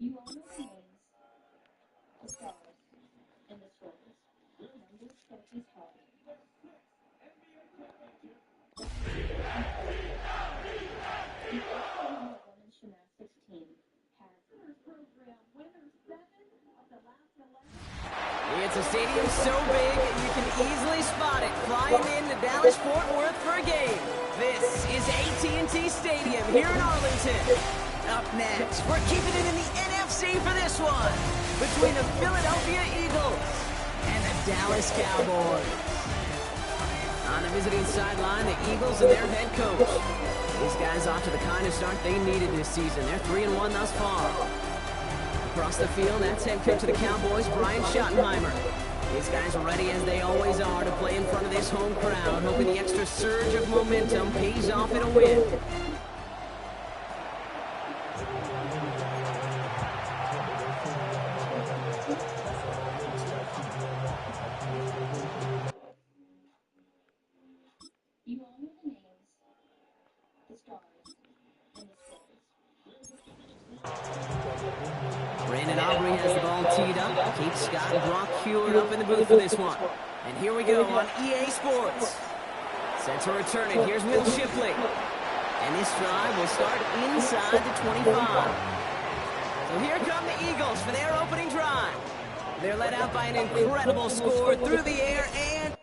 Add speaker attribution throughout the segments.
Speaker 1: You all know the names, the stars, and the stories. Numbers trophies hard. The Oklahoma women's gymnastics team has program winners 7 of the last 11.
Speaker 2: It's a stadium so big you can easily spot it flying into Dallas-Fort Worth for a game. This is AT&T Stadium here in Arlington. Up next, we're keeping it in the NFC for this one, between the Philadelphia Eagles and the Dallas Cowboys. On the visiting sideline, the Eagles and their head coach. These guys off to the kind of start they needed this season. They're 3-1 thus far. Across the field, that's head coach of the Cowboys, Brian Schottenheimer. These guys are ready as they always are to play in front of this home crowd, hoping the extra surge of momentum pays off in a win.
Speaker 1: You all know the names, the stars, and the stories.
Speaker 2: Brandon Aubrey has the ball teed up. Kate Scott and Brock Hewlett up in the booth for this one. And here we go on EA Sports. Set to return it. Here's Will Shipley. And this drive will start inside the 25. So here come the Eagles for their opening drive. They're led out by an incredible score through the air and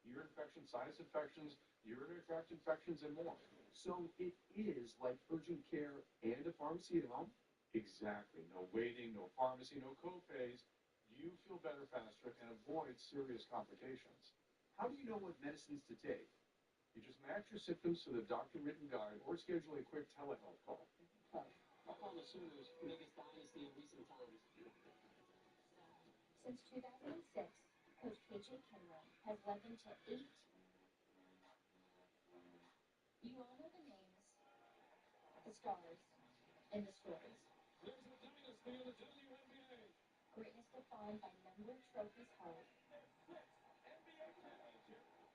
Speaker 3: ear infections, sinus infections, urinary tract infections, and more. So it is like urgent care and a pharmacy at home? Exactly. No waiting, no pharmacy, no co-pays. You feel better faster and avoid serious complications. How do you know what medicines to take? You just match your symptoms to the doctor-written guide or schedule a quick telehealth call.
Speaker 4: Pharmaceuticals, biggest dynasty in recent times.
Speaker 1: Since 2006, Coach KJ Kenmore has led them to 8. You all know the names, the stars, and the stories. Greatness defined by number of trophies held,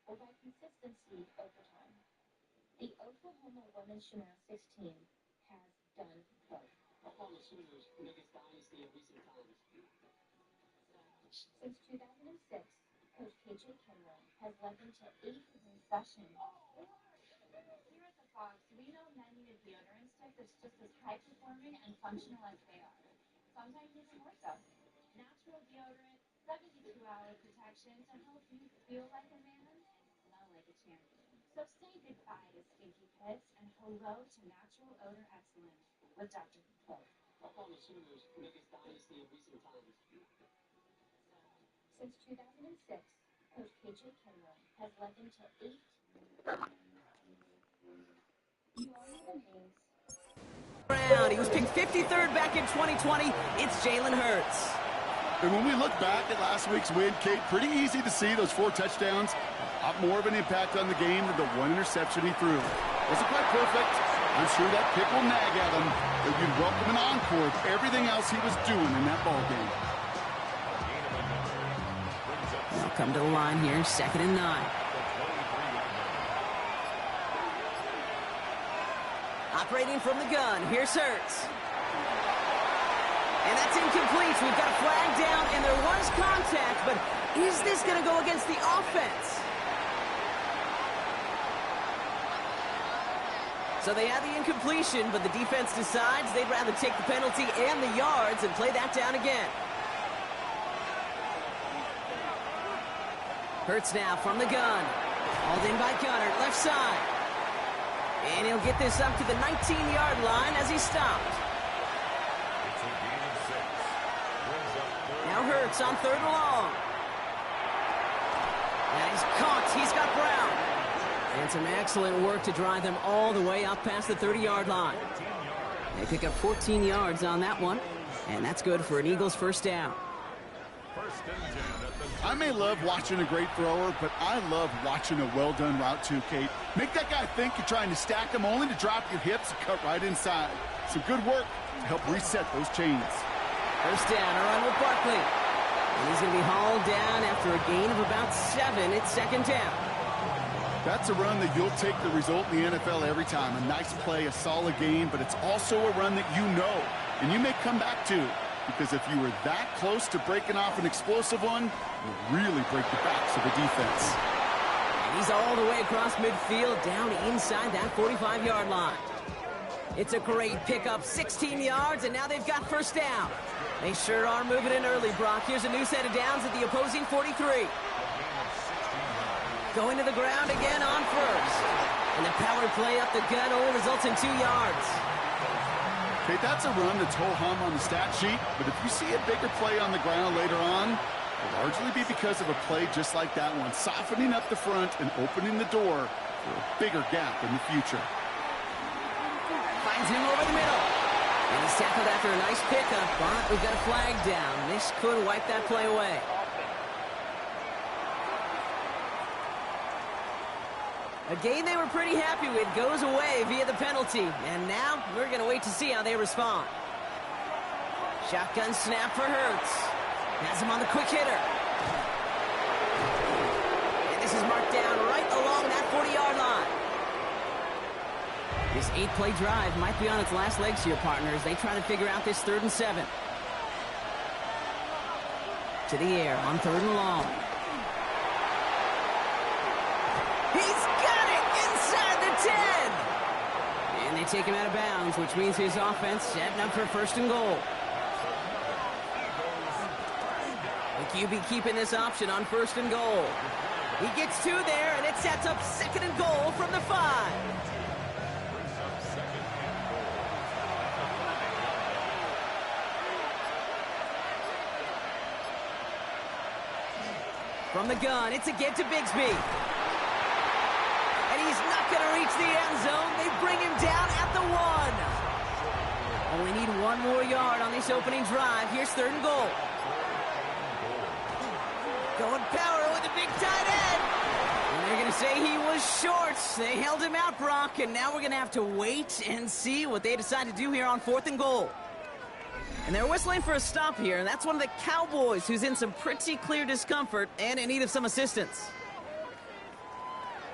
Speaker 1: or by consistency over time. The Oklahoma women's gymnastics team has done both.
Speaker 4: Pharmaceuticals, biggest dynasty in recent times.
Speaker 1: Since 2006, Coach KJ Kenmore has led them to 8 concessions. Here at the Fox, we know men need a deodorant stick that's just as high-performing and functional as they are. Sometimes even more so. Natural deodorant, 72-hour protection to help you feel like a man and smell like a champion. So say goodbye to stinky pits and hello to natural odor excellence with Dr. Cole.
Speaker 4: Pharmaceuticals, biggest dynasty in recent times.
Speaker 1: Since 2006, Coach KJ Kenmore has led them to 8. You all know the names.
Speaker 2: he was picked 53rd back in 2020. It's Jalen Hurts.
Speaker 5: And when we look back at last week's win, Kate, pretty easy to see those 4 touchdowns. More of an impact on the game than the 1 interception he threw. Wasn't quite perfect. I'm sure that pick will nag at him, but you'd welcome an encore of everything else he was doing in that ball game.
Speaker 2: They'll come to the line here, 2nd and 9. Operating from the gun, here's Hurts. And that's incomplete. We've got a flag down, and there was contact, but is this going to go against the offense? So they had the incompletion, but the defense decides they'd rather take the penalty and the yards and play that down again. Hurts now from the gun. Hauled in by Gunner, left side. And he'll get this up to the 19-yard line as he stopped. Now Hurts on 3rd and long. And he's caught. He's got Brown. And some excellent work to drive them all the way up past the 30-yard line. They pick up 14 yards on that one. And that's good for an Eagles first down.
Speaker 5: I may love watching a great thrower, but I love watching a well-done route too, Kate. Make that guy think you're trying to stack him only to drop your hips and cut right inside. Some good work to help reset those chains.
Speaker 2: First down, a run with Barkley. And he's going to be hauled down after a gain of about 7. It's 2nd down.
Speaker 5: That's a run that you'll take the result in the NFL every time. A nice play, a solid game, but it's also a run that you know and you may come back too, because if you were that close to breaking off an explosive one, you'll really break the backs of the defense.
Speaker 2: And he's all the way across midfield, down inside that 45-yard line. It's a great pickup, 16 yards, and now they've got first down. They sure are moving in early, Brock. Here's a new set of downs at the opposing 43. Going to the ground again on first. And the power play up the gut only results in 2 yards.
Speaker 5: Okay, that's a run that's ho-hum on the stat sheet, but if you see a bigger play on the ground later on, it'll largely be because of a play just like that one, softening up the front and opening the door for a bigger gap in the future.
Speaker 2: Finds him over the middle. And he's tackled after a nice pickup, but we've got a flag down. This could wipe that play away. A game they were pretty happy with goes away via the penalty. And now we're going to wait to see how they respond. Shotgun snap for Hurts. Has him on the quick hitter. And this is marked down right along that 40-yard line. This 8-play drive might be on its last legs here, partners. They try to figure out this 3rd and 7. To the air on 3rd and long. He's got it inside the 10. And they take him out of bounds, which means his offense setting up for 1st and goal. The QB keeping this option on 1st and goal. He gets 2 there, and it sets up 2nd and goal from the 5. From the gun, it's a get to Bigsby. And he's not going to reach the end zone. They bring him down at the 1. Only need 1 more yard on this opening drive. Here's 3rd and goal. Going power with the big tight end. And they're going to say he was short. They held him out, Brock, and now we're going to have to wait and see what they decide to do here on 4th and goal. And they're whistling for a stop here, and that's one of the Cowboys who's in some pretty clear discomfort and in need of some assistance.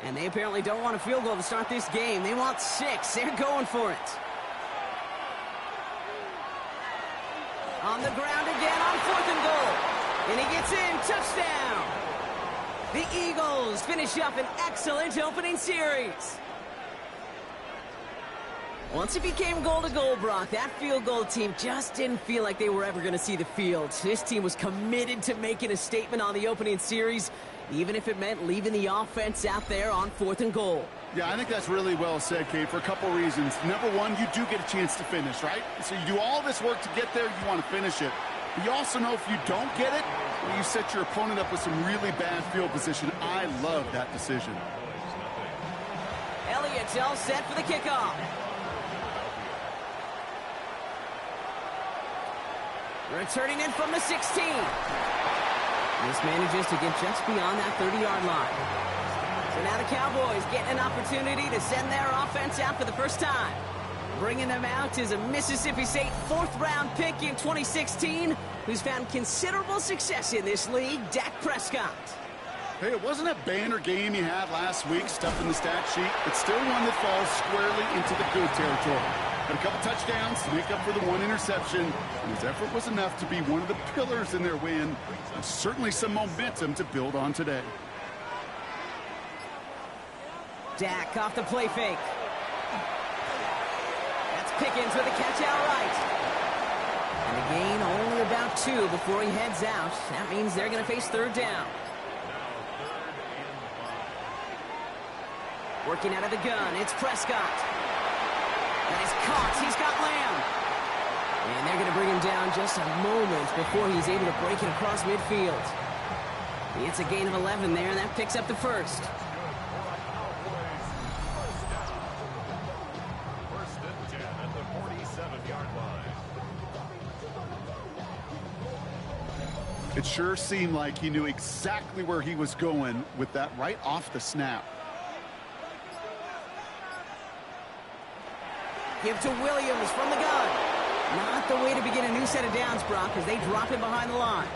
Speaker 2: And they apparently don't want a field goal to start this game. They want 6. They're going for it. On the ground again on 4th and goal. And he gets in. Touchdown. The Eagles finish up an excellent opening series. Once it became goal-to-goal, Brock, that field goal team just didn't feel like they were ever going to see the field. This team was committed to making a statement on the opening series, even if it meant leaving the offense out there on 4th and goal.
Speaker 5: Yeah, I think that's really well said, Kate, for a couple reasons. Number one, you do get a chance to finish, right? So you do all this work to get there, you want to finish it. But you also know if you don't get it, well, you set your opponent up with some really bad field position. I love that decision.
Speaker 2: Elliott's all set for the kickoff. Returning in from the 16. This manages to get just beyond that 30-yard line. So now the Cowboys getting an opportunity to send their offense out for the first time. Bringing them out is a Mississippi State 4th-round pick in 2016 who's found considerable success in this league, Dak Prescott.
Speaker 5: Hey, it wasn't a banner game he had last week, stuff in the stat sheet, but still one that falls squarely into the good territory. Had a couple touchdowns to make up for the 1 interception, and his effort was enough to be one of the pillars in their win, and certainly some momentum to build on today.
Speaker 2: Dak off the play fake. That's Pickens with a catch out right. And a gain only about 2 before he heads out. That means they're going to face 3rd down. Working out of the gun, it's Prescott. And he's caught. He's got Lamb. And they're going to bring him down just a moment before he's able to break it across midfield. It's a gain of 11 there, and that picks up the 1st.
Speaker 6: First and 10 at the 47-yard line.
Speaker 5: It sure seemed like he knew exactly where he was going with that right off the snap.
Speaker 2: Give to Williams from the gun. Not the way to begin a new set of downs, Brock, as they drop him behind the line.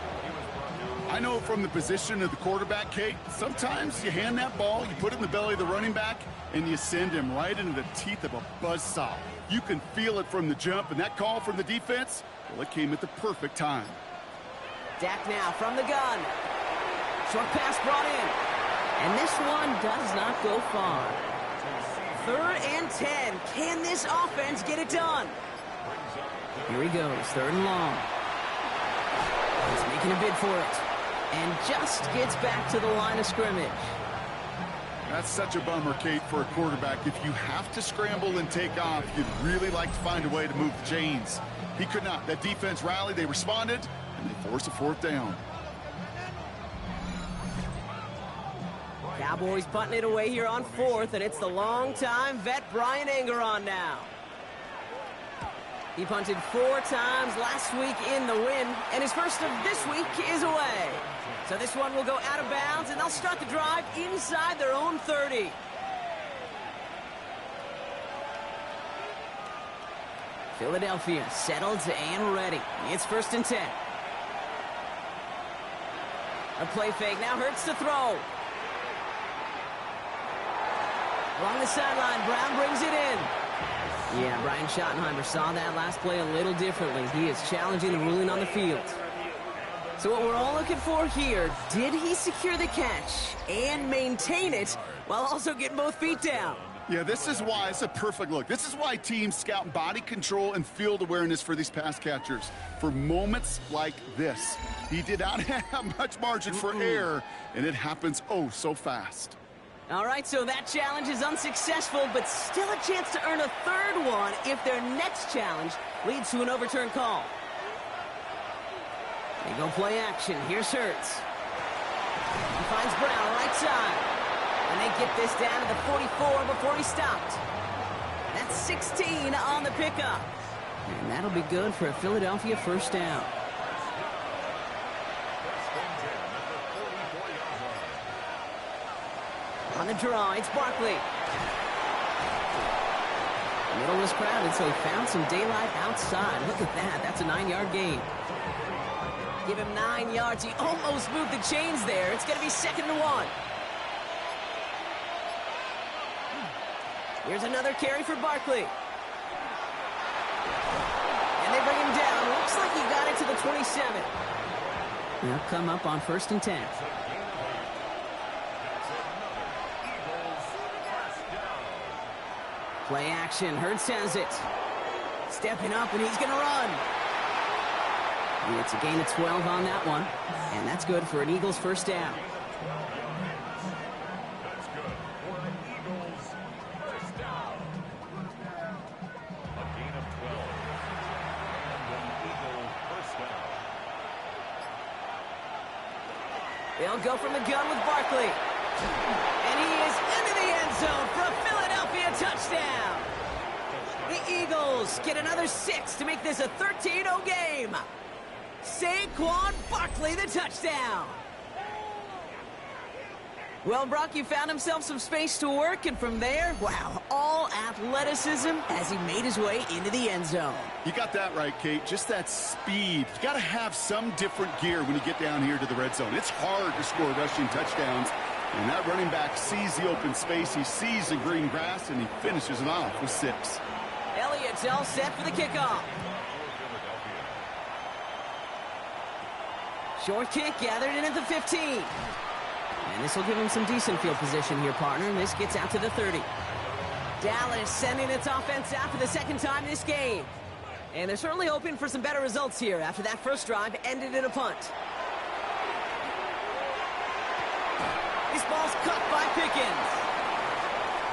Speaker 5: I know from the position of the quarterback, Kate, sometimes you hand that ball, you put it in the belly of the running back, and you send him right into the teeth of a buzzsaw. You can feel it from the jump, and that call from the defense, well, it came at the perfect time.
Speaker 2: Dak now from the gun. Short pass brought in. And this one does not go far. 3rd and 10. Can this offense get it done? Here he goes, 3rd and long. He's making a bid for it. And just gets back to the line of scrimmage.
Speaker 5: That's such a bummer, Kate, for a quarterback. If you have to scramble and take off, you'd really like to find a way to move the chains. He could not. That defense rallied, they responded, and they forced a 4th down.
Speaker 2: Cowboys punting it away here on 4th, and it's the long-time vet Brian Anger on now. He punted 4 times last week in the win, and his first of this week is away. So this one will go out of bounds, and they'll start the drive inside their own 30. Philadelphia settled and ready. It's 1st and 10. A play fake now hurts to throw. Along the sideline, Brown brings it in. Yeah, Brian Schottenheimer saw that last play a little differently. He is challenging the ruling on the field. So what we're all looking for here, did he secure the catch and maintain it while also getting both feet down?
Speaker 5: Yeah, this is why it's a perfect look. This is why teams scout body control and field awareness for these pass catchers. For moments like this, he did not have much margin for error, and it happens oh so fast.
Speaker 2: All right, so that challenge is unsuccessful, but still a chance to earn a 3rd one if their next challenge leads to an overturned call. They go play action. Here's Hurts. He finds Brown right side. And they get this down to the 44 before he stopped. That's 16 on the pickup. And that'll be good for a Philadelphia 1st down. On the draw, it's Barkley. The middle was crowded, so he found some daylight outside. Look at that. That's a 9-yard gain. Give him 9 yards. He almost moved the chains there. It's going to be 2nd and 1. Here's another carry for Barkley. And they bring him down. Looks like he got it to the 27. They'll come up on 1st and 10. Play action. Hurts has it. Stepping up, and he's going to run. And it's a gain of 12 on that one. And that's good for an Eagles 1st down.
Speaker 6: That's good for an Eagles 1st down. A gain of 12. And an Eagles 1st down.
Speaker 2: They'll go from the gun with Barkley. And he is into the end zone for a Philadelphia touchdown. The Eagles get another 6 to make this a 13-0 game. Saquon Barkley, the touchdown. Well, Brock, he found himself some space to work, and from there, wow, all athleticism as he made his way into the end zone.
Speaker 5: You got that right, Kate. Just that speed. You got to have some different gear when you get down here to the red zone. It's hard to score rushing touchdowns, and that running back sees the open space, he sees the green grass, and he finishes it off with 6.
Speaker 2: Elliott's all set for the kickoff. Short kick gathered in at the 15. And this will give him some decent field position here, partner. This gets out to the 30. Dallas sending its offense out for the 2nd time this game. And they're certainly hoping for some better results here after that first drive ended in a punt. This ball's cut by Pickens.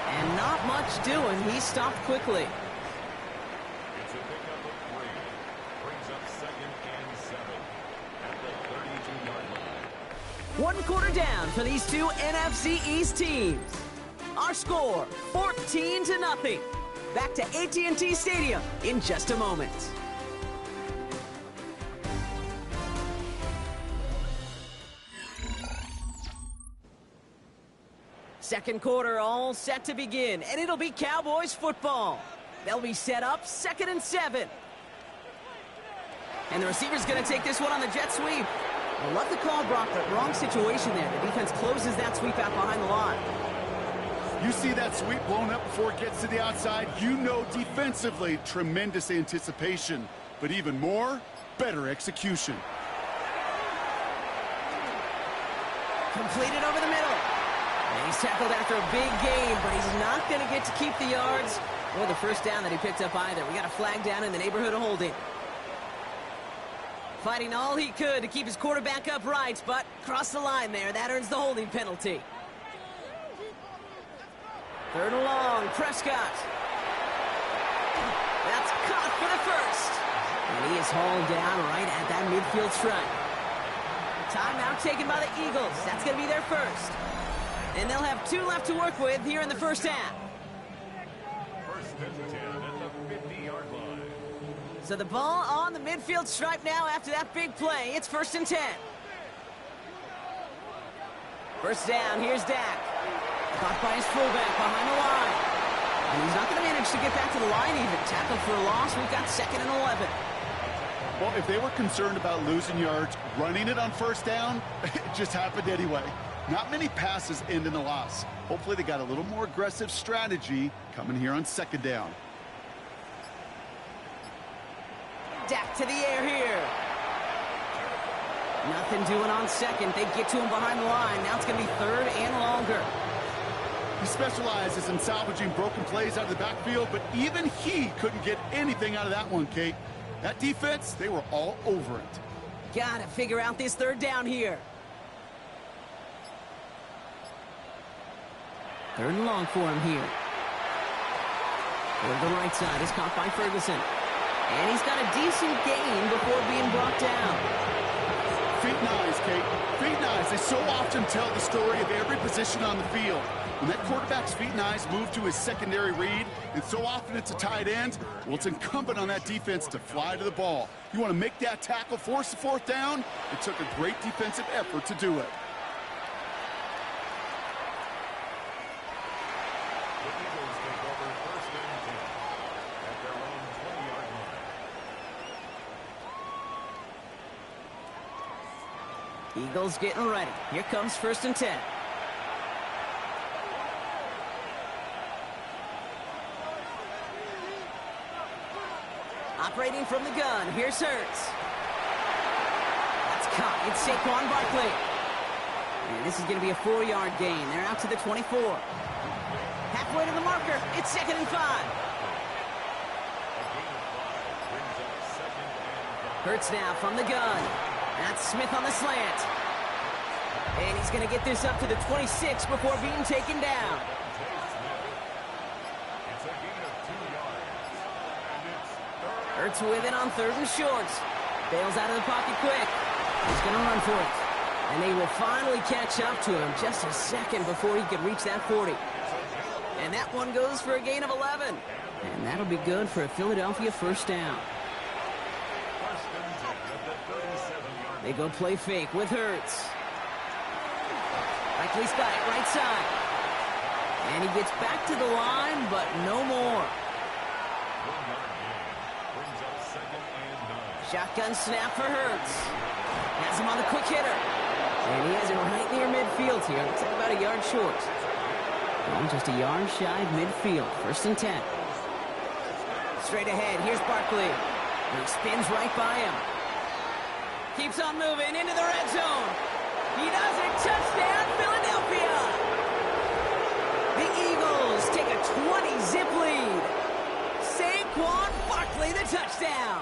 Speaker 2: And not much doing. He stopped quickly.
Speaker 6: It's a pickup of 3. Brings up 2nd and 7 at the 32-yard line.
Speaker 2: 1 quarter down for these two NFC East teams. Our score, 14-0. Back to AT&T Stadium in just a moment. Second quarter all set to begin, and it'll be Cowboys football. They'll be set up 2nd and 7. And the receiver's going to take this one on the jet sweep. I love the call, Brock, but wrong situation there. The defense closes that sweep out behind the line.
Speaker 5: You see that sweep blown up before it gets to the outside, you know defensively, tremendous anticipation. But even more, better execution.
Speaker 2: Completed over the middle. And he's tackled after a big gain, but he's not going to get to keep the yards or the first down that he picked up either. We got a flag down in the neighborhood of holding. Fighting all he could to keep his quarterback upright, but crossed the line there. That earns the holding penalty. 3rd and long, Prescott. That's caught for the first. And he is hauled down right at that midfield stripe. Timeout taken by the Eagles. That's going to be their first. And they'll have 2 left to work with here in the first half.
Speaker 6: 1st and 10 at the 50-yard line.
Speaker 2: So the ball on the midfield stripe now after that big play. It's 1st and 10. First down, here's Dak. Caught by his fullback behind the line. And he's not going to manage to get back to the line even. Tackled for a loss. We've got 2nd and 11.
Speaker 5: Well, if they were concerned about losing yards, running it on first down, it just happened anyway. Not many passes end in a loss. Hopefully they got a little more aggressive strategy coming here on 2nd down.
Speaker 2: Dak to the air here. Nothing doing on 2nd. They get to him behind the line. Now it's going to be 3rd and longer.
Speaker 5: He specializes in salvaging broken plays out of the backfield, but even he couldn't get anything out of that one, Kate. That defense, they were all over it.
Speaker 2: Got to figure out this 3rd down here. 3rd and long for him here. Over the right side is caught by Ferguson. And he's got a decent gain before being brought down.
Speaker 5: Feet and eyes, Kate. Feet and eyes. They so often tell the story of every position on the field. When that quarterback's feet and eyes move to his secondary read, and so often it's a tight end, well, it's incumbent on that defense to fly to the ball. You want to make that tackle, force the 4th down? It took a great defensive effort to do it.
Speaker 6: The Eagles take over 1st and 10 at their own 20-yard line.
Speaker 2: Eagles getting ready. Here comes 1st and 10. Operating from the gun, here's Hurts. That's caught. It's Saquon Barkley. And this is going to be a 4-yard gain. They're out to the 24. Halfway to the marker. It's 2nd and 5. Hurts now from the gun. That's Smith on the slant. And he's going to get this up to the 26 before being taken down.
Speaker 6: It's a gain of 2 yards. And it's 3rd.
Speaker 2: Hurts with it on 3rd and short. Bails out of the pocket quick. He's going to run for it. And they will finally catch up to him just a second before he could reach that 40. And that one goes for a gain of 11. And that'll be good for a Philadelphia first down.
Speaker 6: 1st and 10 at the 37-yard.
Speaker 2: They go play fake with Hurts. Likely's got it right side. And he gets back to the line, but no more.
Speaker 6: 1-yard gain brings up 2nd and 9.
Speaker 2: Shotgun snap for Hurts. Has him on the quick hitter. And he has it right near midfield here. Looks like about a yard short. And just a yard shy of midfield. 1st and 10. Straight ahead, here's Barkley. And he spins right by him. Keeps on moving into the red zone. He does it. Touchdown, Philadelphia. The Eagles take a 20-zip lead. Saquon Barkley, the touchdown.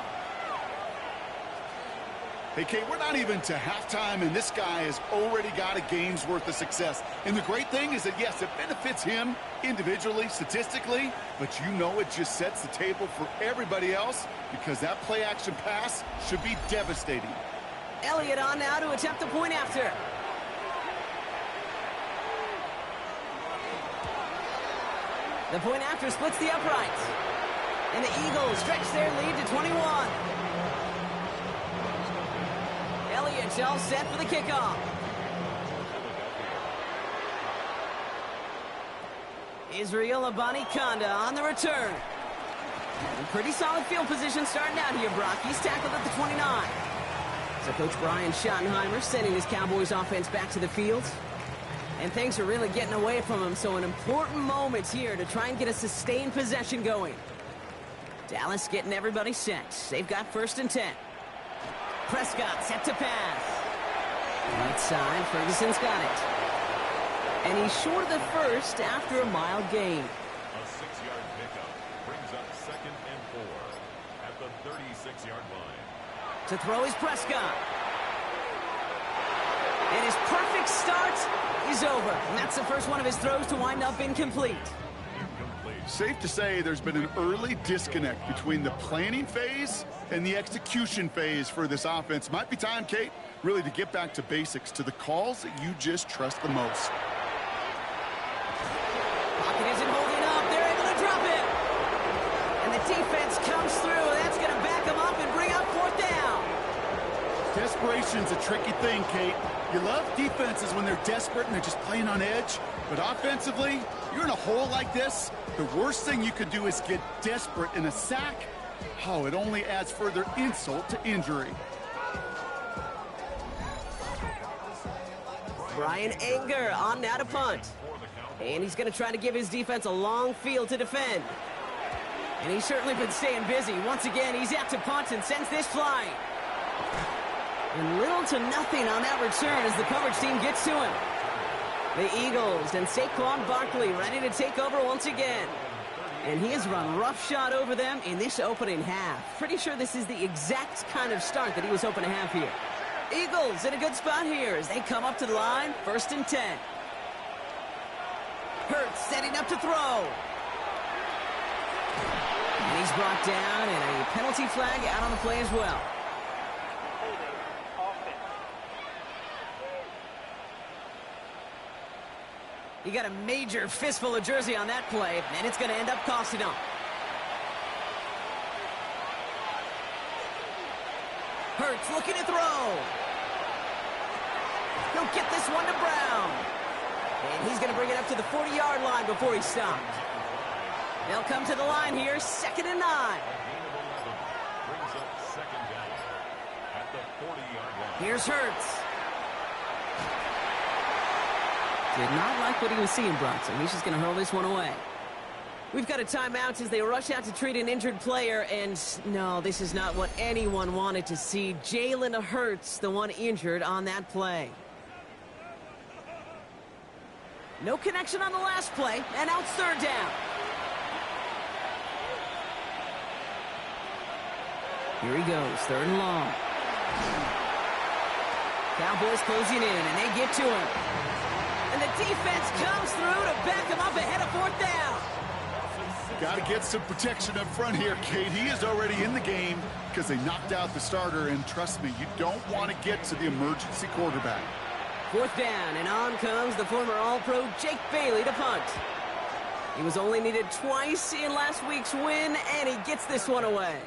Speaker 5: Hey, Kate, we're not even to halftime, and this guy has already got a game's worth of success. And the great thing is that, yes, it benefits him individually, statistically, but you know it just sets the table for everybody else because that play-action pass should be devastating.
Speaker 2: Elliott on now to attempt the point after. The point after splits the uprights. And the Eagles stretch their lead to 21. Elliott's all set for the kickoff. Israel Abanikanda on the return. And pretty solid field position starting out here, Brock. He's tackled at the 29. So Coach Brian Schottenheimer sending his Cowboys offense back to the field. And things are really getting away from him, so an important moment here to try and get a sustained possession going. Dallas getting everybody set. They've got 1st and 10. Prescott set to pass. Right side, Ferguson's got it. And he's short of the first after a mild gain.
Speaker 6: A 6-yard pickup brings up 2nd and 4 at the 36-yard line.
Speaker 2: To throw is Prescott. And his perfect start is over. And that's the first one of his throws to wind up incomplete.
Speaker 5: Safe to say there's been an early disconnect between the planning phase and the execution phase for this offense. Might be time, Kate, really to get back to basics, to the calls that you just trust the most.
Speaker 2: Pocket isn't holding up. They're able to drop it. And the defense comes through. That's going to back them up and bring up 4th down.
Speaker 5: Desperation's a tricky thing, Kate. You love defenses when they're desperate and they're just playing on edge. But offensively, you're in a hole like this, the worst thing you could do is get desperate in a sack. Oh, it only adds further insult to injury.
Speaker 2: Brian Anger on now to punt. And he's going to try to give his defense a long field to defend. And he's certainly been staying busy. Once again, he's out to punt and sends this flying. And little to nothing on that return as the coverage team gets to him. The Eagles and Saquon Barkley ready to take over once again. And he has run roughshod over them in this opening half. Pretty sure this is the exact kind of start that he was hoping to have here. Eagles in a good spot here as they come up to the line, 1st and 10. Hurts setting up to throw. And he's brought down, and a penalty flag out on the play as well. He got a major fistful of jersey on that play, and it's going to end up costing him. Hurts looking to throw. He'll get this one to Brown. And he's going to bring it up to the 40-yard line before he's stopped. They'll come to the line here, 2nd and 9.
Speaker 6: Brings up 2nd down at the 40-yard line.
Speaker 2: Here's Hurts. Did not like what he was seeing, Bronson. He's just going to hurl this one away. We've got a timeout as they rush out to treat an injured player, and no, this is not what anyone wanted to see. Jalen Hurts, the one injured on that play. No connection on the last play, and now it's 3rd down. Here he goes, 3rd and long. Cowboys closing in, and they get to him. And the defense comes through to back him up ahead of 4th down.
Speaker 5: Got to get some protection up front here, Kate. He is already in the game because they knocked out the starter. And trust me, you don't want to get to the emergency quarterback.
Speaker 2: 4th down, and on comes the former All-Pro Jake Bailey to punt. He was only needed twice in last week's win, and he gets this one away.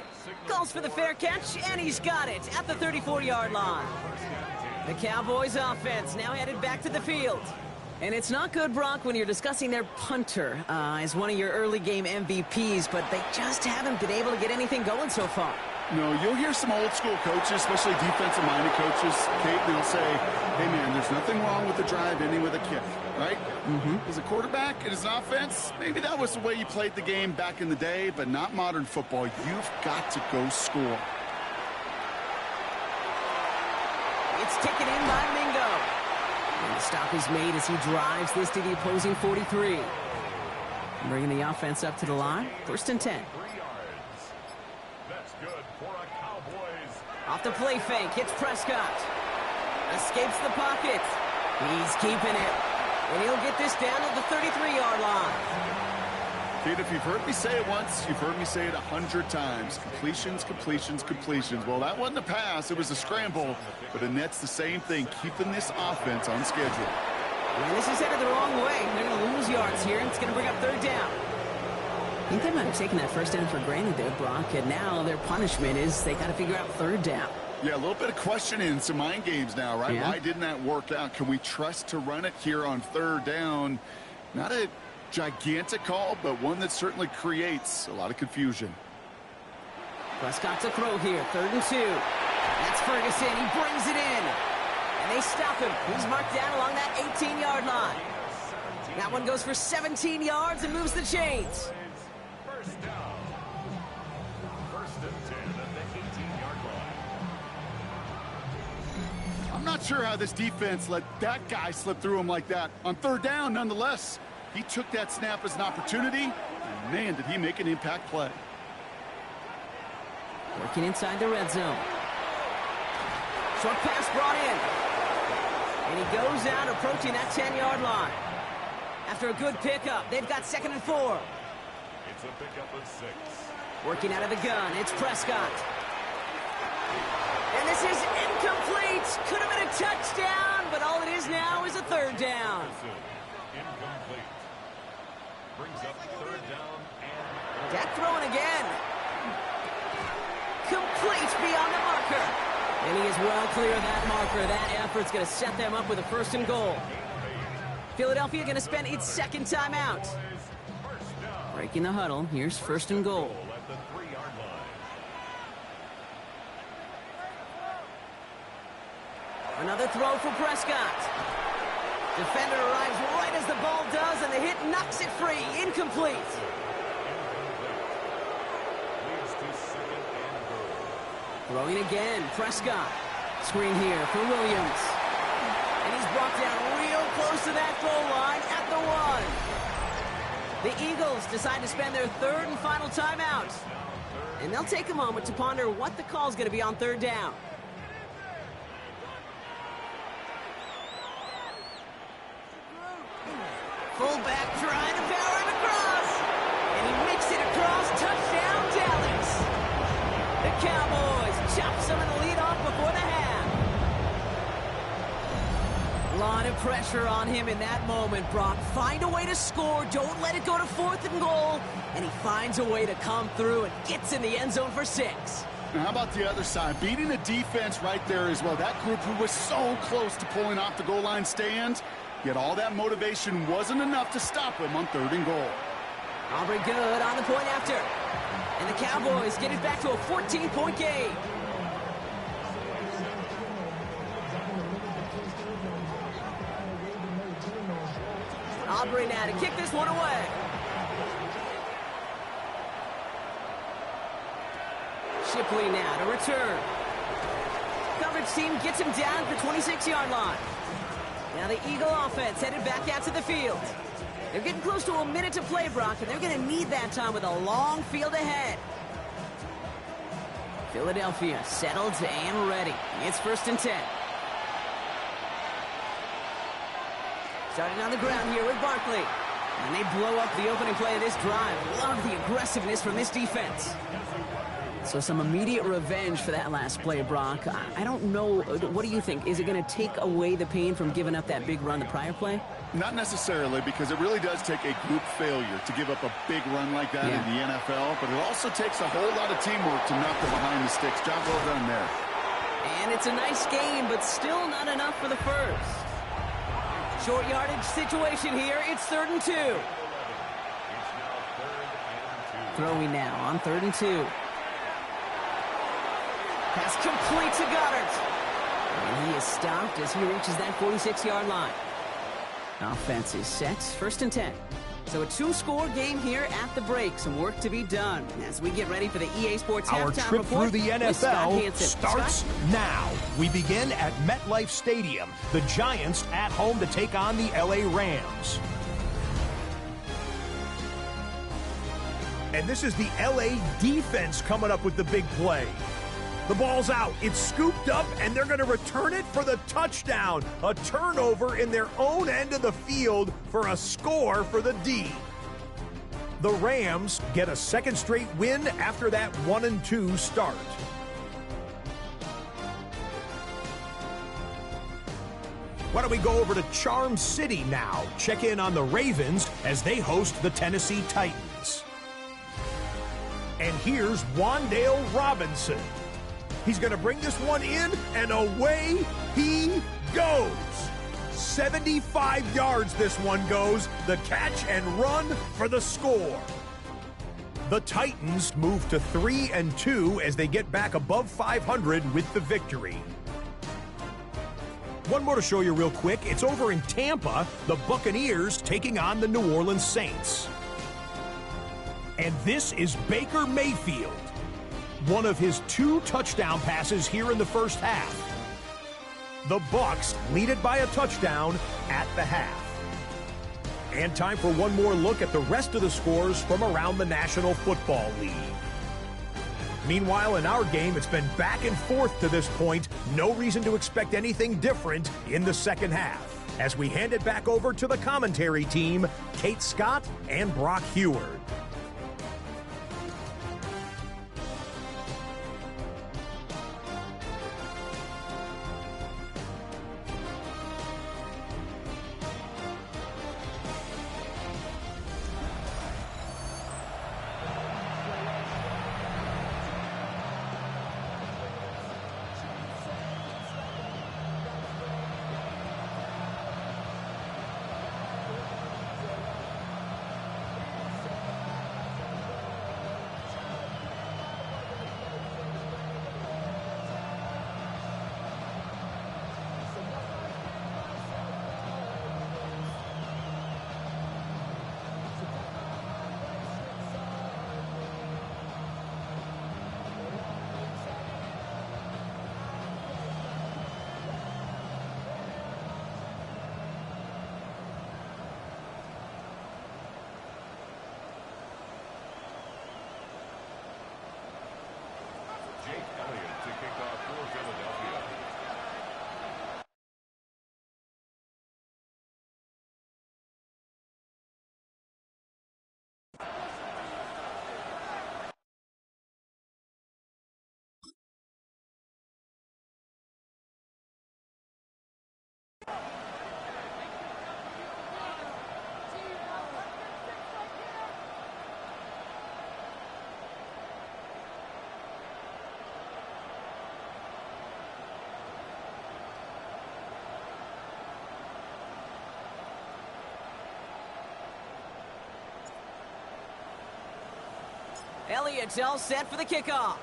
Speaker 2: Calls for the fair catch, and he's got it at the 34-yard line. The Cowboys offense now headed back to the field. And it's not good, Brock, when you're discussing their punter as one of your early game MVPs, but they just haven't been able to get anything going so far.
Speaker 5: No, you'll hear some old school coaches, especially defensive-minded coaches, Kate, they'll say, hey, man, there's nothing wrong with the drive ending with a kick, right? As a quarterback and as an offense, maybe that was the way you played the game back in the day, but not modern football. You've got to go score.
Speaker 2: It's taken in by Mingo. And the stop is made as he drives this to the opposing 43. Bringing the offense up to the line. 1st and 10.
Speaker 6: 3 yards. That's good for a Cowboys.
Speaker 2: Off the play fake. Hits Prescott. Escapes the pocket. He's keeping it. And he'll get this down at the 33-yard line.
Speaker 5: Kate, if you've heard me say it once, you've heard me say it 100 times. Completions, completions, completions. Well, that wasn't a pass. It was a scramble. But it nets the same thing, keeping this offense on schedule.
Speaker 2: And this is headed the wrong way. They're going to lose yards here, and it's going to bring up 3rd down. I think they might have taken that 1st down for granted there, Brock. And now their punishment is they got to figure out 3rd down.
Speaker 5: Yeah, a little bit of questioning, some mind games now, right?
Speaker 2: Yeah.
Speaker 5: Why didn't that work out? Can we trust to run it here on 3rd down? Not a gigantic call, but one that certainly creates a lot of confusion.
Speaker 2: Prescott to throw here, 3rd and 2. That's Ferguson. He brings it in. And they stop him. He's marked down along that 18-yard line. That one goes for 17 yards and moves the chains.
Speaker 6: First down. First and 10 at the 18-yard line.
Speaker 5: I'm not sure how this defense let that guy slip through him like that. On third down, nonetheless, he took that snap as an opportunity, and man, did he make an impact play.
Speaker 2: Working inside the red zone. Short pass brought in. And he goes out approaching that 10-yard line. After a good pickup, they've got 2nd and 4.
Speaker 6: It's a pickup of 6.
Speaker 2: Working out of the gun, it's Prescott. And this is incomplete. Could have been a touchdown, but all it is now is a 3rd down.
Speaker 6: Incomplete. Brings up 3rd down and...
Speaker 2: Dak throwing again. Complete beyond the marker. And he is well clear of that marker. That effort's going to set them up with a 1st and goal. Philadelphia going to spend its 2nd timeout. Breaking the huddle. Here's 1st and goal.
Speaker 6: At the 3-yard line.
Speaker 2: Another throw for Prescott. Defender arrives right as the ball does, and the hit knocks it free. Incomplete.
Speaker 6: Leads to 2nd and goal.
Speaker 2: Throwing again. Prescott. Screen here for Williams. And he's brought down real close to that goal line at the 1. The Eagles decide to spend their 3rd and final timeout. And they'll take a moment to ponder what the call is going to be on 3rd down. Fullback trying to power him across. And he makes it across. Touchdown, Dallas. The Cowboys chop some of the lead off before the half. A lot of pressure on him in that moment, Brock. Find a way to score. Don't let it go to 4th and goal. And he finds a way to come through and gets in the end zone for 6.
Speaker 5: Now, how about the other side? Beating the defense right there as well. That group who was so close to pulling off the goal line stand, yet all that motivation wasn't enough to stop him on 3rd and goal.
Speaker 2: Aubrey good on the point after. And the Cowboys get it back to a 14-point game. Aubrey now to kick this one away. Shipley now to return. Coverage team gets him down at the 26-yard line. Now the Eagle offense headed back out to the field. They're getting close to a minute to play, Brock, and they're going to need that time with a long field ahead. Philadelphia settled and ready. It's 1st and 10. Starting on the ground here with Barkley. And they blow up the opening play of this drive. Love the aggressiveness from this defense. So some immediate revenge for that last play, Brock. I don't know. What do you think? Is it going to take away the pain from giving up that big run the prior play?
Speaker 5: Not necessarily, because it really does take a group failure to give up a big run like that in the NFL, but it also takes a whole lot of teamwork to knock them behind the sticks. Job well done there.
Speaker 2: And it's a nice game, but still not enough for the 1st. Short yardage situation here. It's 3rd and 2. Throwing now on 3rd and 2. Pass complete to Goddard. And he is stopped as he reaches that 46-yard line. Offense is set. 1st and 10. So a 2-score game here at the break. Some work to be done as we get ready for the EA Sports
Speaker 7: Our
Speaker 2: halftime
Speaker 7: trip
Speaker 2: report
Speaker 7: through the
Speaker 2: with Scott
Speaker 7: NFL
Speaker 2: Hansen.
Speaker 7: starts
Speaker 2: Scott?
Speaker 7: now. We begin at MetLife Stadium. The Giants at home to take on the LA Rams. And this is the LA defense coming up with the big play. The ball's out. It's scooped up, and they're going to return it for the touchdown. A turnover in their own end of the field for a score for the D. The Rams get a 2nd straight win after that 1-2 start. Why don't we go over to Charm City now? Check in on the Ravens as they host the Tennessee Titans. And here's Wandale Robinson. He's going to bring this one in, and away he goes. 75 yards this one goes. The catch and run for the score. The Titans move to 3-2 as they get back above 500 with the victory. One more to show you real quick. It's over in Tampa, the Buccaneers taking on the New Orleans Saints. And this is Baker Mayfield. One of his 2 touchdown passes here in the first half. The Bucs lead it by a touchdown at the half. And time for one more look at the rest of the scores from around the National Football League. Meanwhile, in our game, it's been back and forth to this point. No reason to expect anything different in the second half. As we hand it back over to the commentary team, Kate Scott and Brock Heward.
Speaker 6: To kick off for Philadelphia.
Speaker 2: Elliott's all set for the kickoff.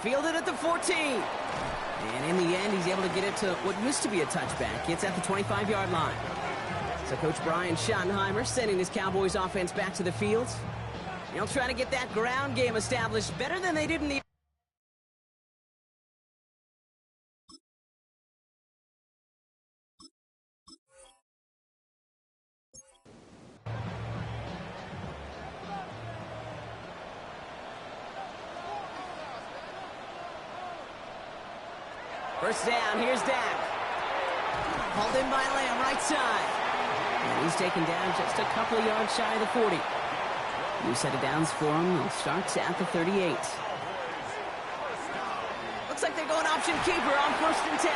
Speaker 2: Fielded at the 14. And in the end, he's able to get it to what used to be a touchback. It's at the 25-yard line. So Coach Brian Schottenheimer sending his Cowboys offense back to the field. They'll try to get that ground game established better than they did in the... First down, here's Dak. Hauled in by Lamb, right side. And he's taken down just a couple of yards shy of the 40. New set of downs for him. He starts at the 38. Looks like they're going option keeper on 1st and 10.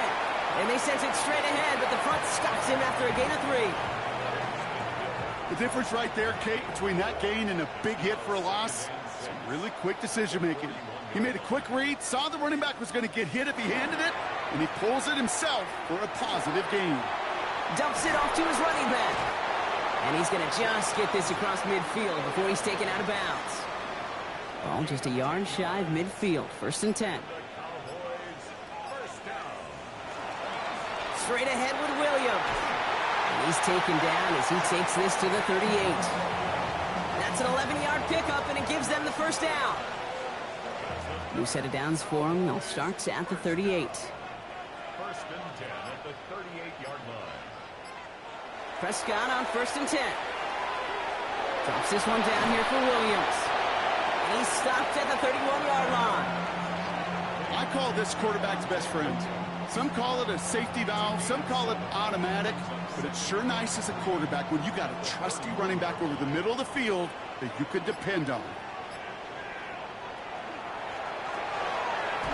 Speaker 2: And they sense it straight ahead, but the front stops him after a gain of 3.
Speaker 5: The difference right there, Kate, between that gain and a big hit for a loss, some really quick decision-making. He made a quick read, saw the running back was going to get hit if he handed it, and he pulls it himself for a positive gain.
Speaker 2: Dumps it off to his running back. And he's going to just get this across midfield before he's taken out of bounds. Ball just a yard shy of midfield. 1st and 10. Straight ahead with Williams. And he's taken down as he takes this to the 38. That's an 11-yard pickup, and it gives them the first down. New set of downs for him. They'll start at the 38.
Speaker 6: 1st and 10 at the 38-yard line.
Speaker 2: Prescott on 1st and 10. Drops this one down here for Williams. And he's stopped at the 31-yard line.
Speaker 5: I call this quarterback's best friend. Some call it a safety valve, some call it automatic, but it's sure nice as a quarterback when you got a trusty running back over the middle of the field that you could depend on.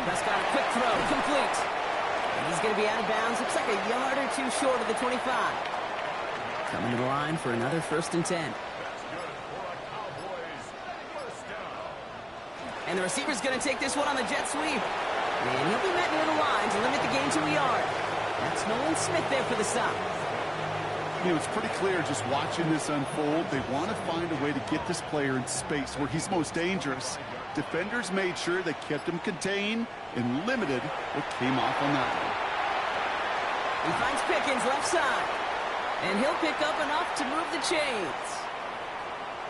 Speaker 2: Prescott, a quick throw, complete. And he's going to be out of bounds. Looks like a yard or two short of the 25. Coming to the line for another 1st and 10.
Speaker 6: That's good for a Cowboys first down.
Speaker 2: And the receiver's going to take this one on the jet sweep. And he'll be met near the line to limit the gain to a yard. That's Nolan Smith there for the stop.
Speaker 5: You know, it's pretty clear just watching this unfold. They want to find a way to get this player in space where he's most dangerous. Defenders made sure they kept him contained and limited what came off on that one.
Speaker 2: He finds Pickens left side. And he'll pick up enough to move the chains.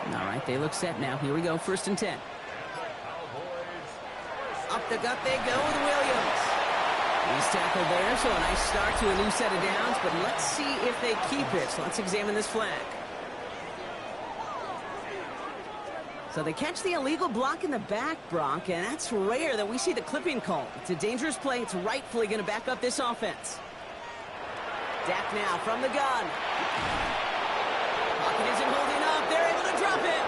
Speaker 2: All right, they look set now. Here we go, 1st and 10. Up the gut they go with Williams. He's tackled there, so a nice start to a new set of downs, but let's see if they keep it. So let's examine this flag. So they catch the illegal block in the back, Brock, and that's rare that we see the clipping call. It's a dangerous play. It's rightfully going to back up this offense. Dak now from the gun. Pocket isn't holding up. They're able to drop him.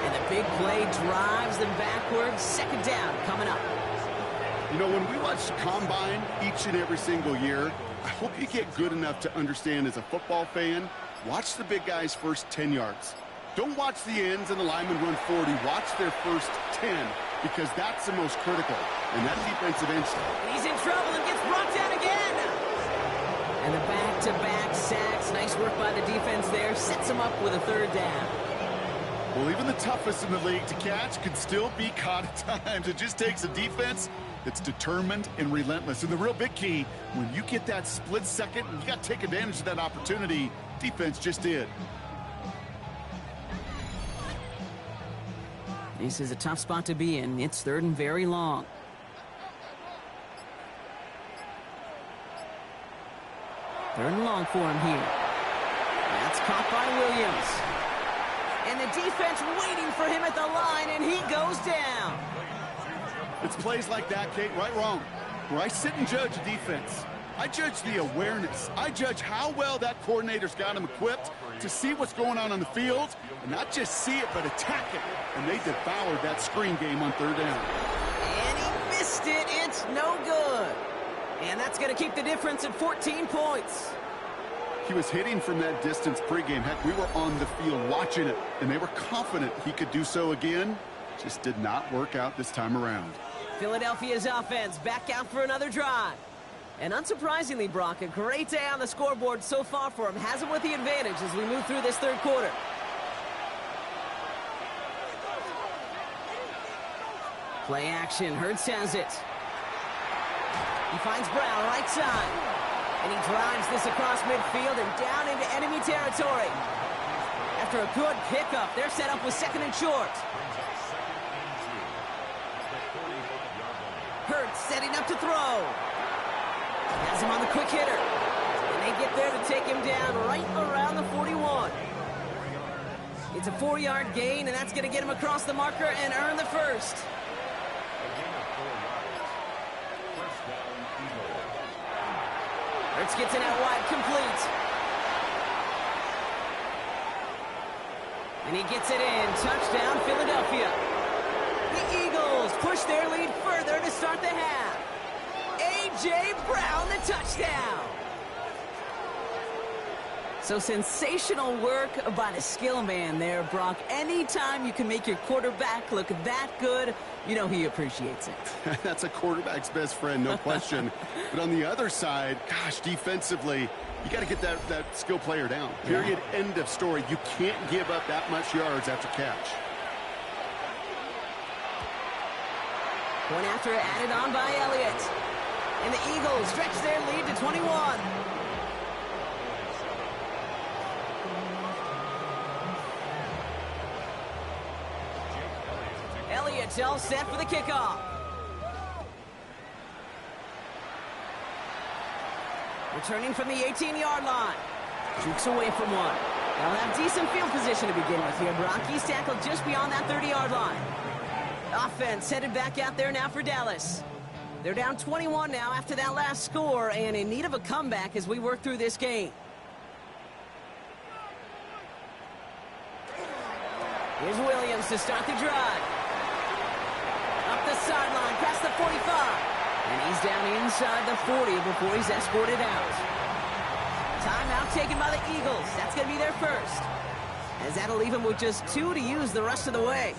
Speaker 2: And the big play drives them backwards. 2nd down coming up.
Speaker 5: You know, when we watch the Combine each and every single year, I hope you get good enough to understand as a football fan, watch the big guys' first 10 yards. Don't watch the ends and the linemen run 40. Watch their first 10, because that's the most critical. And that defensive end.
Speaker 2: He's in trouble and gets brought down again. And the back-to-back sacks. Nice work by the defense there. Sets him up with a 3rd down.
Speaker 5: Well, even the toughest in the league to catch can still be caught at times. It just takes a defense that's determined and relentless. And the real big key, when you get that split second, you got to take advantage of that opportunity. Defense just did.
Speaker 2: This is a tough spot to be in. It's 3rd and very long. Third and long for him here. That's caught by Williams. And the defense waiting for him at the line, and he goes down.
Speaker 5: It's plays like that, Kate, right, wrong, where I sit and judge a defense. I judge the awareness. I judge how well that coordinator's got him equipped to see what's going on the field, and not just see it, but attack it. And they devoured that screen game on 3rd down.
Speaker 2: And he missed it. It's no good. And that's going to keep the difference at 14 points.
Speaker 5: He was hitting from that distance pregame. Heck, we were on the field watching it, and they were confident he could do so again. Just did not work out this time around.
Speaker 2: Philadelphia's offense back out for another drive. And unsurprisingly, Brock, a great day on the scoreboard so far for him. Has him with the advantage as we move through this 3rd quarter. Play action. Hurts has it. He finds Brown right side. And he drives this across midfield and down into enemy territory. After a good pickup, they're set up with 2nd and short. Hurts setting up to throw. Has him on the quick hitter. And they get there to take him down right around the 41. It's a 4-yard gain, and that's going to get him across the marker and earn the 1st. Hurts gets it out wide, complete. And he gets it in. Touchdown, Philadelphia. The Eagles push their lead further to start the half. A.J. Brown, the touchdown. So sensational work by the skill man there, Brock. Anytime you can make your quarterback look that good, you know he appreciates it.
Speaker 5: That's a quarterback's best friend, no question. But on the other side, gosh, defensively, you got to get that skill player down. Period, end of story. You can't give up that much yards after catch.
Speaker 2: Point after added on by Elliott. And the Eagles stretch their lead to 21. Elliott's all set for the kickoff. Returning from the 18-yard line. Jukes away from one. They'll have decent field position to begin with here, Brock. He's tackled just beyond that 30-yard line. Offense headed back out there now for Dallas. They're down 21 now after that last score and in need of a comeback as we work through this game. Here's Williams to start the drive. Up the sideline, past the 45. And he's down inside the 40 before he's escorted out. Timeout taken by the Eagles. That's going to be their first. As that'll leave him with just 2 to use the rest of the way.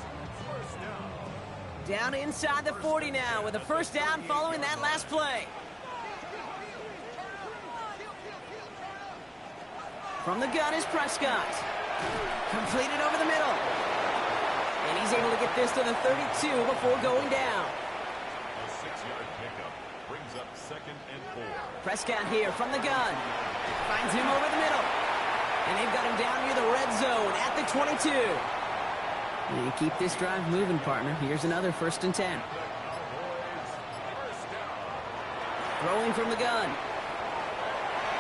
Speaker 2: Down inside the 40 now with a first down following that last play. From the gun is Prescott. Completed over the middle. And He's able to get this to the 32 before going down.
Speaker 6: A 6-yard pickup brings up 2nd and 4.
Speaker 2: Prescott here from the gun. Finds him over the middle. And they've got him down near the red zone at the 22. You keep this drive moving, partner. Here's another 1st and 10. Throwing from the gun.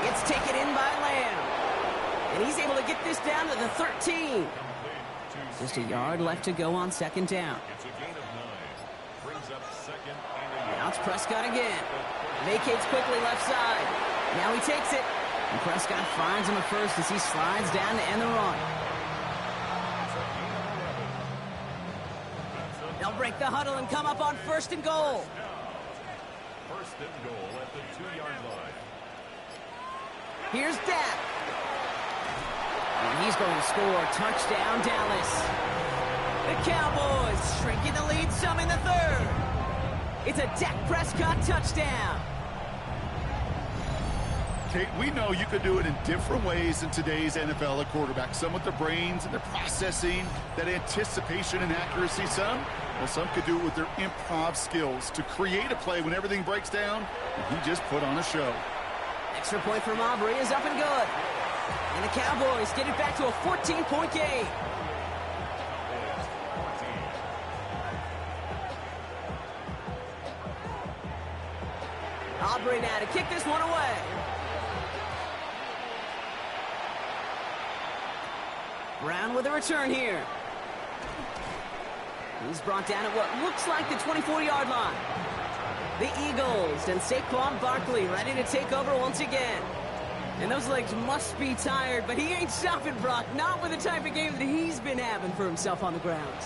Speaker 2: It's taken in by Lamb. And he's able to get this down to the 13. Just a yard left to go on 2nd down.
Speaker 6: It's a gain of 9. Brings up 2nd and 8.
Speaker 2: Now it's Prescott again. Vacates quickly left side. Now he takes it. And Prescott finds him at first as he slides down to end the run. They'll break the huddle and come up on 1st and goal.
Speaker 6: 1st and goal at the 2-yard line.
Speaker 2: Here's Dak. And he's going to score. Touchdown, Dallas. The Cowboys shrinking the lead some in the 3rd. It's a Dak Prescott touchdown.
Speaker 5: Kate, we know you can do it in different ways in today's NFL at quarterback. Some with their brains and their processing, that anticipation and accuracy. Some could do it with their improv skills to create a play when everything breaks down. And he just put on a show.
Speaker 2: Extra point from Aubrey is up and good. And the Cowboys get it back to a 14-point game. Aubrey now to kick this one away. Brown with a return here. He's brought down at what looks like the 24-yard line. The Eagles and Saquon Barkley ready to take over once again. And those legs must be tired, but he ain't stopping, Brock. Not with the type of game that he's been having for himself on the ground.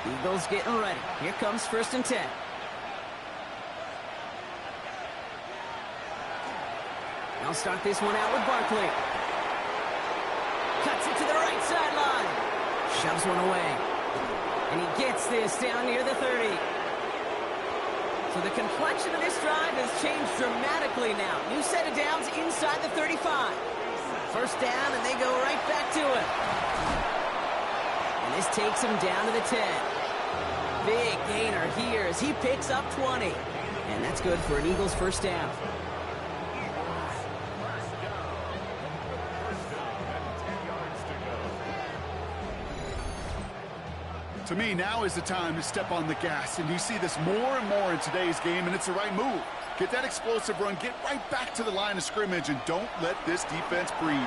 Speaker 2: Eagles getting ready. Here comes 1st and 10. They'll start this one out with Barkley. Cuts it to the right sideline. Shoves one away. And he gets this down near the 30. So the complexion of this drive has changed dramatically now. New set of downs inside the 35. 1st down, and they go right back to it. And this takes him down to the 10. Big gainer here as he picks up 20. And that's good for an Eagles 1st down.
Speaker 5: To me, now is the time to step on the gas, and you see this more and more in today's game, and it's the right move. Get that explosive run, get right back to the line of scrimmage, and don't let this defense breathe.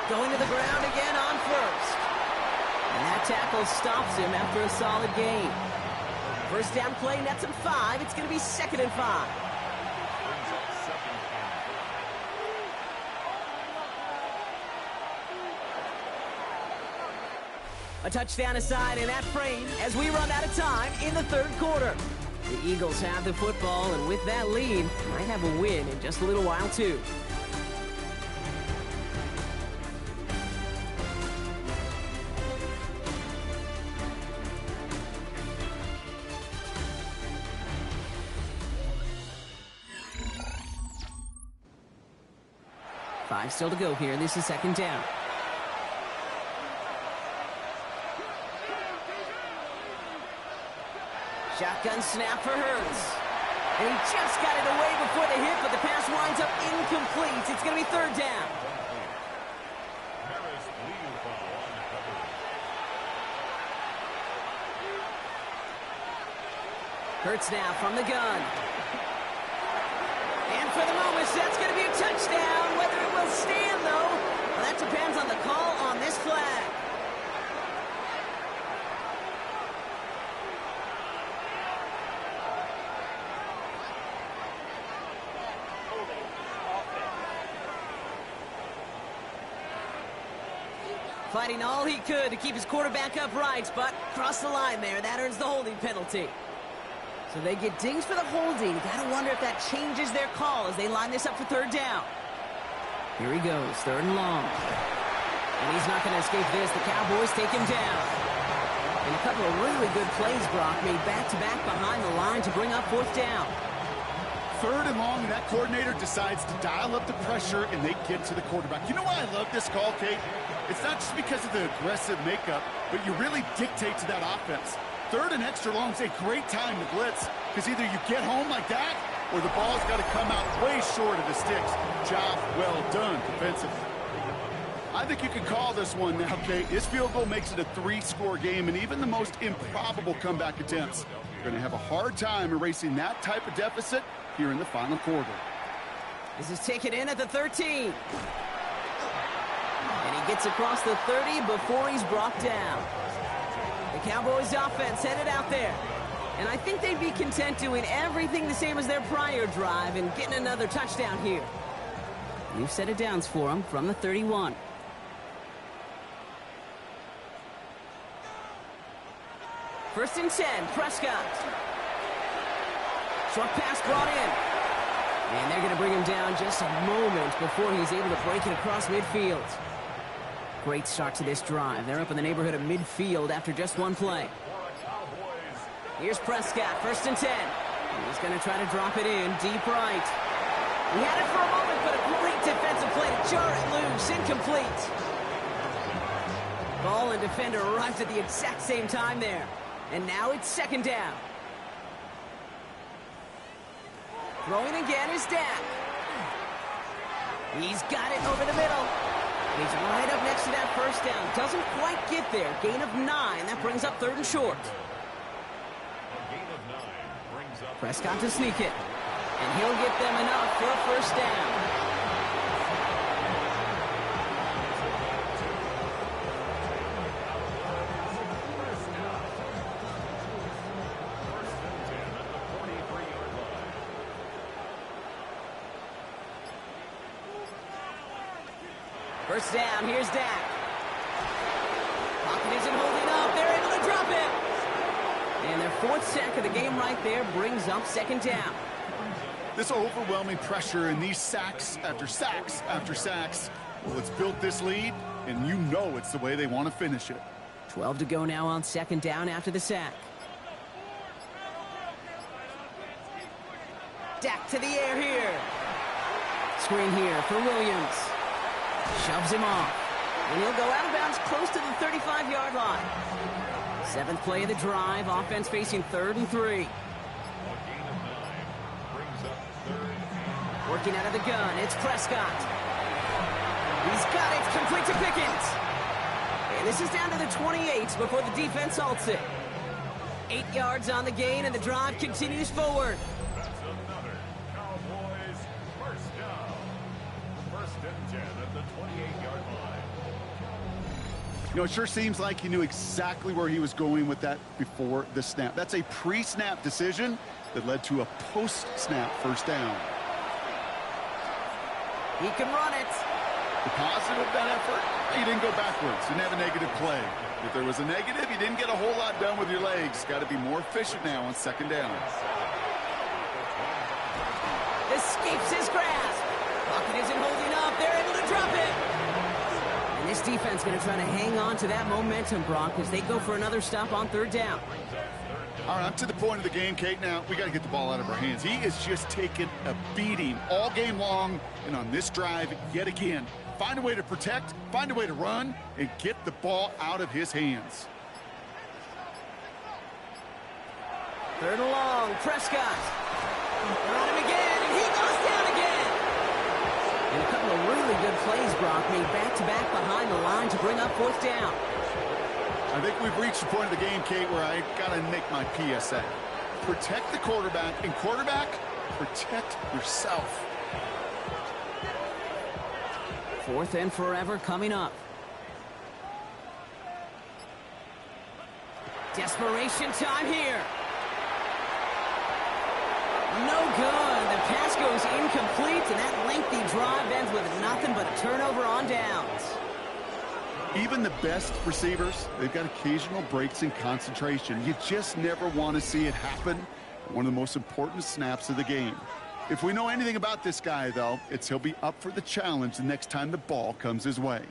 Speaker 2: Going to the ground again on 1st. And that tackle stops him after a solid gain. 1st down play nets him 5. It's going to be 2nd and 5. A touchdown aside in that frame as we run out of time in the 3rd quarter. The Eagles have the football, and with that lead, might have a win in just a little while, too. Five still to go here. This is 2nd down. Shotgun snap for Hurts. And he just got it away before the hit, but the pass winds up incomplete. It's going to be 3rd down. Hurts now from the gun. And for the moment, that's going to be a touchdown. Whether it will stand, though, well, that depends on the call on this flag. Fighting all he could to keep his quarterback upright, but crossed the line there. That earns the holding penalty. So they get dinged for the holding. Gotta wonder if that changes their call as they line this up for 3rd down. Here he goes, 3rd and long. And he's not going to escape this. The Cowboys take him down. And a couple of really good plays, Brock, made back-to-back behind the line to bring up 4th down.
Speaker 5: 3rd and long, and that coordinator decides to dial up the pressure, and they get to the quarterback. You know why I love this call, Kate? It's not just because of the aggressive makeup, but you really dictate to that offense. 3rd and extra long is a great time to blitz, because either you get home like that, or the ball's got to come out way short of the sticks. Job well done defensively. I think you can call this one now, Kate. This field goal makes it a 3-score game, and even the most improbable comeback attempts are going to have a hard time erasing that type of deficit here in the final quarter.
Speaker 2: This is taken in at the 13. And he gets across the 30 before he's brought down. The Cowboys offense headed out there. And I think they'd be content doing everything the same as their prior drive and getting another touchdown here. New set of downs for them from the 31. First and 10, Prescott. Short pass brought in. And they're going to bring him down just a moment before he's able to break it across midfield. Great start to this drive. They're up in the neighborhood of midfield after just one play. Here's Prescott, first and 10. He's going to try to drop it in deep right. He had it for a moment, but a great defensive play to jar it loose. Incomplete. Ball and defender arrived at the exact same time there. And now it's 2nd down. Throwing again is Dak. He's got it over the middle. He's right up next to that first down. Doesn't quite get there. Gain of 9. That brings up 3rd and short. Prescott to sneak it. And he'll get them enough for a first down. First down, here's Dak. Pocket isn't holding up. They're able to drop it. And their 4th sack of the game right there brings up 2nd down.
Speaker 5: This overwhelming pressure and these sacks after sacks after sacks, well, it's built this lead, and you know it's the way they want to finish it.
Speaker 2: 12 to go now on 2nd down after the sack. Dak to the air here. Screen here for Williams. Shoves him off. And he'll go out of bounds close to the 35-yard line. 7th play of the drive. Offense facing 3rd and 3. Working out of the gun. It's Prescott. He's got it. Complete to Pickens. And this is down to the 28 before the defense halts it. 8 yards on the gain, and the drive continues forward.
Speaker 6: That's another Cowboys first down. 1st and 10 at the 28-yard line.
Speaker 5: You know, it sure seems like he knew exactly where he was going with that before the snap. That's a pre-snap decision that led to a post-snap first down.
Speaker 2: He can run it.
Speaker 5: The positive of that effort, he didn't go backwards, didn't have a negative play. If there was a negative, you didn't get a whole lot done with your legs. Got to be more efficient now on 2nd down.
Speaker 2: Escapes his grasp. Pocket isn't holding up. They're able to drop it. And this defense going to try to hang on to that momentum, Brock, as they go for another stop on 3rd down.
Speaker 5: All right, I'm to the point of the game, Kate. Now, we got to get the ball out of our hands. He is just taking a beating all game long, and on this drive, yet again. Find a way to protect, find a way to run, and get the ball out of his hands.
Speaker 2: 3rd and long, Prescott. Run him again, and he goes down again. And a couple of really good plays, Brock, made back-to-back behind the line to bring up 4th down.
Speaker 5: I think we've reached the point of the game, Kate, where I got to make my PSA. Protect the quarterback, and quarterback, protect yourself.
Speaker 2: 4th and forever coming up. Desperation time here. No good. The pass goes incomplete, and that lengthy drive ends with nothing but a turnover on downs.
Speaker 5: Even the best receivers, they've got occasional breaks in concentration. You just never want to see it happen. One of the most important snaps of the game. If we know anything about this guy, though, it's he'll be up for the challenge the next time the ball comes his way.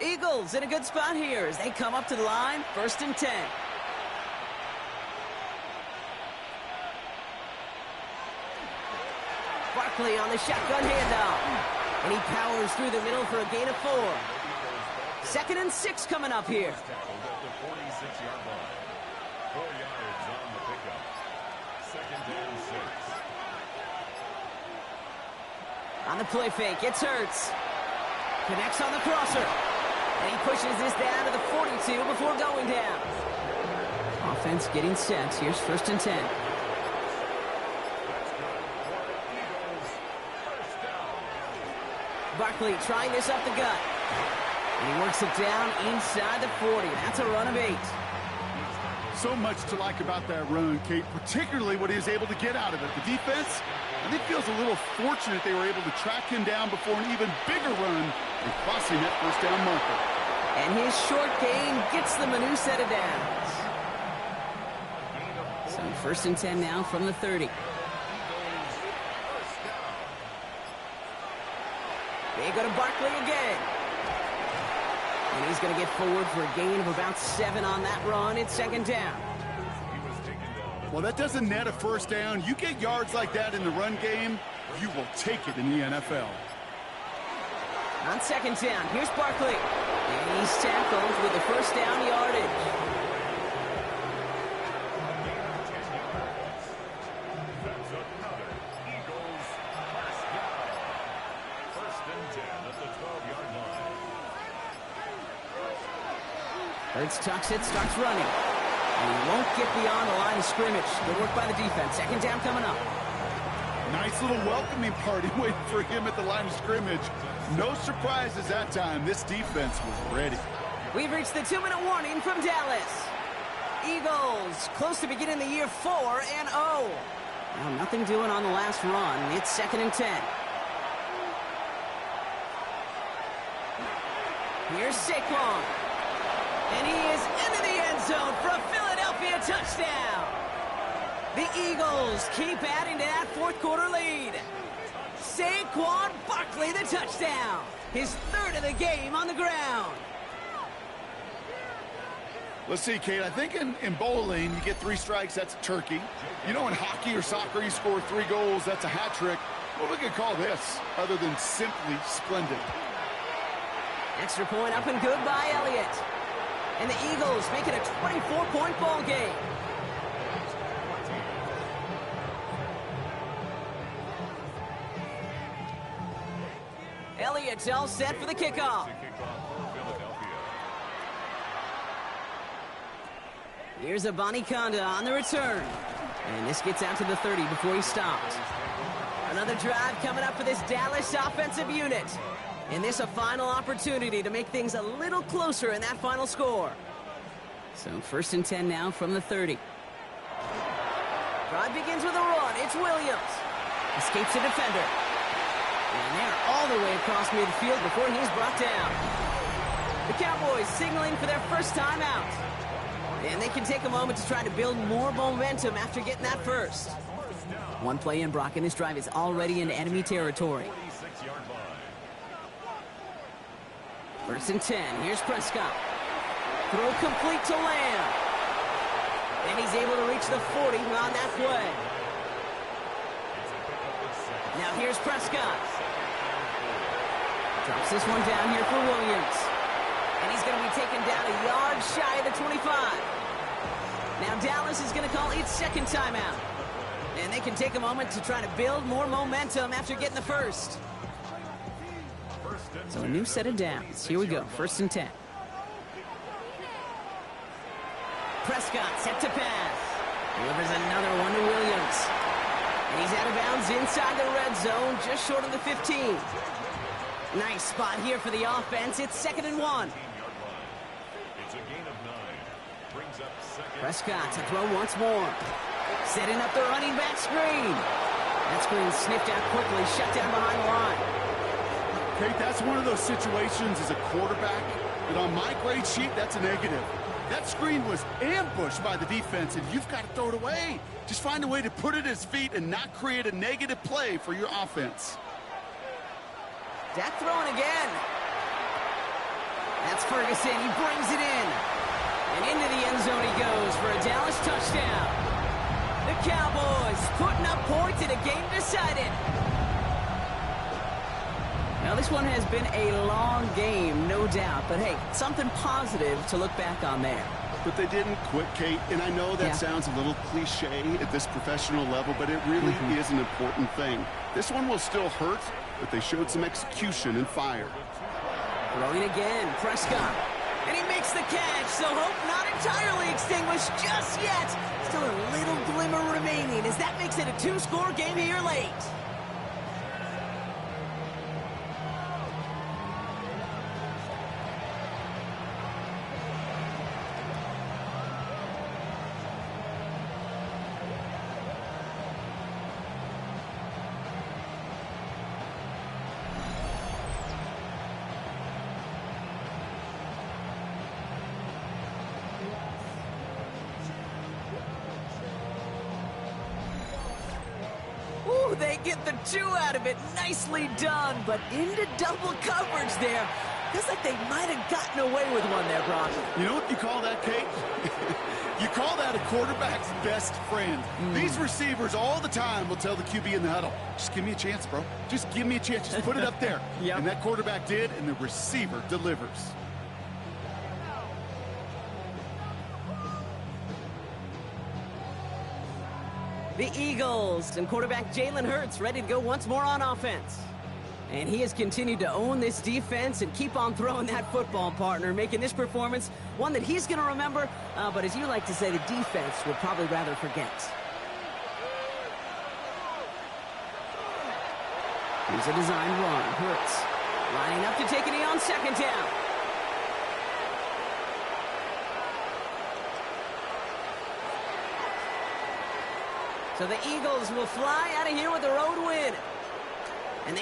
Speaker 2: Eagles in a good spot here as they come up to the line. 1st and 10. Barkley on the shotgun handoff. And he powers through the middle for a gain of 4. 2nd and 6 coming up here.
Speaker 6: Tackled at the 46-yard line. 4 yards on the pickup. 2nd and 6.
Speaker 2: On the play fake, it's Hurts. Connects on the crosser. And he pushes this down to the 42 before going down. Offense getting set. Here's 1st and 10. Barkley trying this up the gut. And he works it down inside the 40. That's a run of 8.
Speaker 5: So much to like about that run, Kate, particularly what he was able to get out of it. The defense, I think, feels a little fortunate they were able to track him down before an even bigger run and crossing that 1st down marker.
Speaker 2: And his short gain gets them a new set of downs. So 1st and 10 now from the 30. They go to Barkley again. And he's going to get forward for a gain of about 7 on that run. It's 2nd down.
Speaker 5: Well, that doesn't net a 1st down. You get yards like that in the run game, you will take it in the NFL.
Speaker 2: On 2nd down, here's Barkley. And he's tackled with the 1st down yardage.
Speaker 6: That's another Eagles first down. 1st and 10 at the 12-yard line.
Speaker 2: Hurts tucks it, starts running. And he won't get beyond the line of scrimmage. Good work by the defense. 2nd down coming up.
Speaker 5: Nice little welcoming party waiting for him at the line of scrimmage. No surprises that time. This defense was ready.
Speaker 2: We've reached the 2-minute warning from Dallas. Eagles close to beginning the year 4-0. Well, nothing doing on the last run. It's 2nd and 10. Here's Saquon. And he is into the end zone for a Philadelphia touchdown. The Eagles keep adding to that 4th quarter lead. Saquon Barkley, the touchdown. His 3rd of the game on the ground.
Speaker 5: Let's see, Kate. I think in bowling, you get 3 strikes, that's a turkey. You know, in hockey or soccer, you score 3 goals, that's a hat trick. What we could call this, other than simply splendid.
Speaker 2: Extra point up and good by Elliott. And the Eagles make it a 24-point ball game. Elliott's all set for the kickoff. Here's Abanikanda on the return. And this gets out to the 30 before he stops. Another drive coming up for this Dallas offensive unit. And this a final opportunity to make things a little closer in that final score. So 1st and 10 now from the 30. Drive begins with a run. It's Williams. Escapes a defender. And they're all the way across midfield before he's brought down. The Cowboys signaling for their first time out. And they can take a moment to try to build more momentum after getting that first. One play in, Brock, and this drive is already in enemy territory. 1st and 10. Here's Prescott. Throw complete to Lamb. And he's able to reach the 40 on that play. Now here's Prescott. Drops this one down here for Williams. And he's going to be taken down a yard shy of the 25. Now Dallas is going to call its 2nd timeout. And they can take a moment to try to build more momentum after getting the first. So a new set of downs. Here we go. 1st and 10. Prescott set to pass. Delivers another one to Williams. And he's out of bounds inside the red zone, just short of the 15. Nice spot here for the offense. It's 2nd and 1.
Speaker 6: It's a gain of 9. Brings up 2nd.
Speaker 2: Prescott to throw once more. Setting up the running back screen. That screen sniffed out quickly, shut down behind the line.
Speaker 5: Kate, that's one of those situations as a quarterback that on my grade sheet, that's a negative. That screen was ambushed by the defense, and you've got to throw it away. Just find a way to put it at his feet and not create a negative play for your offense.
Speaker 2: Dak throwing again. That's Ferguson. He brings it in. And into the end zone he goes for a Dallas touchdown. The Cowboys putting up points in a game decided. Now, this one has been a long game, no doubt. But, hey, something positive to look back on there.
Speaker 5: But they didn't quit, Kate, and I know that sounds a little cliche at this professional level, but it really is an important thing. This one will still hurt, but they showed some execution and fire.
Speaker 2: Throwing again, Prescott. And he makes the catch, so hope not entirely extinguished just yet. Still a little glimmer remaining as that makes it a 2-score game here late. They get the 2 out of it. Nicely done, but into double coverage there. Feels like they might have gotten away with one there, Brock.
Speaker 5: You know what you call that, Kate? You call that a quarterback's best friend. These receivers all the time will tell the QB in the huddle, just give me a chance, bro. Just give me a chance. Just put it up there. And that quarterback did, and the receiver delivers.
Speaker 2: The Eagles and quarterback Jalen Hurts ready to go once more on offense. And he has continued to own this defense and keep on throwing that football, partner, making this performance one that he's going to remember, but as you like to say, the defense would probably rather forget. Here's a design run. Hurts lining up to take a knee on second down. So the Eagles will fly out of here with a road win.